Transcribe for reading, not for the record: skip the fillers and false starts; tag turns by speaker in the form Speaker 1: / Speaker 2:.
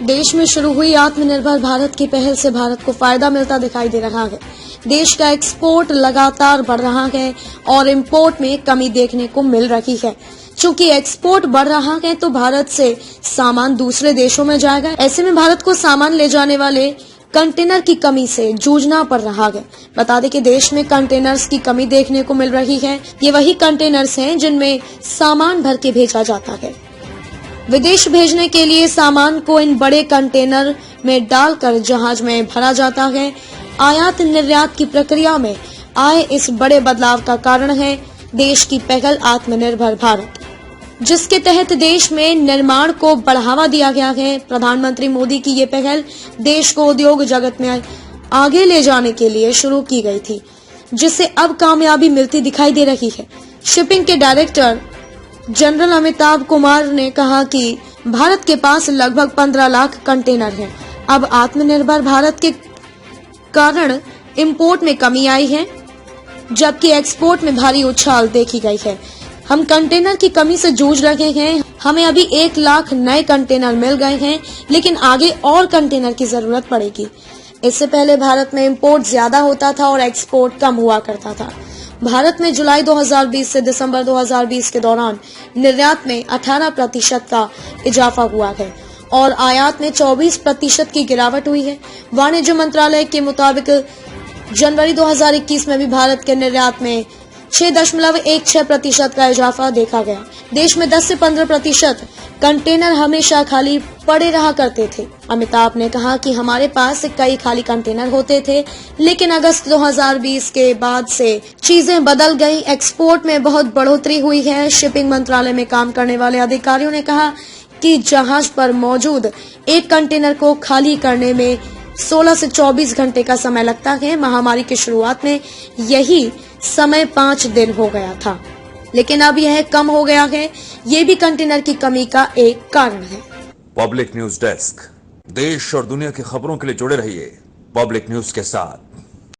Speaker 1: देश में शुरू हुई आत्मनिर्भर भारत की पहल से भारत को फायदा मिलता दिखाई दे रहा है। देश का एक्सपोर्ट लगातार बढ़ रहा है और इंपोर्ट में कमी देखने को मिल रही है। चूंकि एक्सपोर्ट बढ़ रहा है तो भारत से सामान दूसरे देशों में जाएगा। ऐसे में भारत को सामान ले जाने वाले कंटेनर की कमी से जूझना पड़ रहा है। बता दें कि देश में कंटेनर्स की कमी देखने को मिल रही है। ये वही कंटेनर्स हैं जिनमें सामान भर के भेजा जाता है। विदेश भेजने के लिए सामान को इन बड़े कंटेनर में डालकर जहाज में भरा जाता है। आयात निर्यात की प्रक्रिया में आए इस बड़े बदलाव का कारण है देश की पहल आत्मनिर्भर भारत, जिसके तहत देश में निर्माण को बढ़ावा दिया गया है। प्रधानमंत्री मोदी की ये पहल देश को उद्योग जगत में आगे ले जाने के लिए शुरू की गई थी, जिससे अब कामयाबी मिलती दिखाई दे रही है। शिपिंग के डायरेक्टर जनरल अमिताभ कुमार ने कहा कि भारत के पास लगभग 15 लाख कंटेनर हैं। अब आत्मनिर्भर भारत के कारण इंपोर्ट में कमी आई है, जबकि एक्सपोर्ट में भारी उछाल देखी गई है। हम कंटेनर की कमी से जूझ रहे हैं। हमें अभी 1 लाख नए कंटेनर मिल गए हैं, लेकिन आगे और कंटेनर की जरूरत पड़ेगी। इससे पहले भारत में इंपोर्ट ज्यादा होता था और एक्सपोर्ट कम हुआ करता था। भारत में जुलाई 2020 से दिसंबर 2020 के दौरान निर्यात में 18% का इजाफा हुआ है और आयात में 24% की गिरावट हुई है। वाणिज्य मंत्रालय के मुताबिक जनवरी 2021 में भी भारत के निर्यात में 6.16% का इजाफा देखा गया। देश में 10 से 15% कंटेनर हमेशा खाली पड़े रहा करते थे। अमिताभ ने कहा कि हमारे पास कई खाली कंटेनर होते थे, लेकिन अगस्त 2020 के बाद से चीजें बदल गई। एक्सपोर्ट में बहुत बढ़ोतरी हुई है। शिपिंग मंत्रालय में काम करने वाले अधिकारियों ने कहा कि जहाज पर मौजूद एक कंटेनर को खाली करने में 16 से 24 घंटे का समय लगता है। महामारी की शुरुआत में यही समय 5 दिन हो गया था, लेकिन अब यह कम हो गया है। ये भी कंटेनर की कमी का एक कारण है।
Speaker 2: पब्लिक न्यूज डेस्क, देश और दुनिया की खबरों के लिए जुड़े रहिए पब्लिक न्यूज के साथ।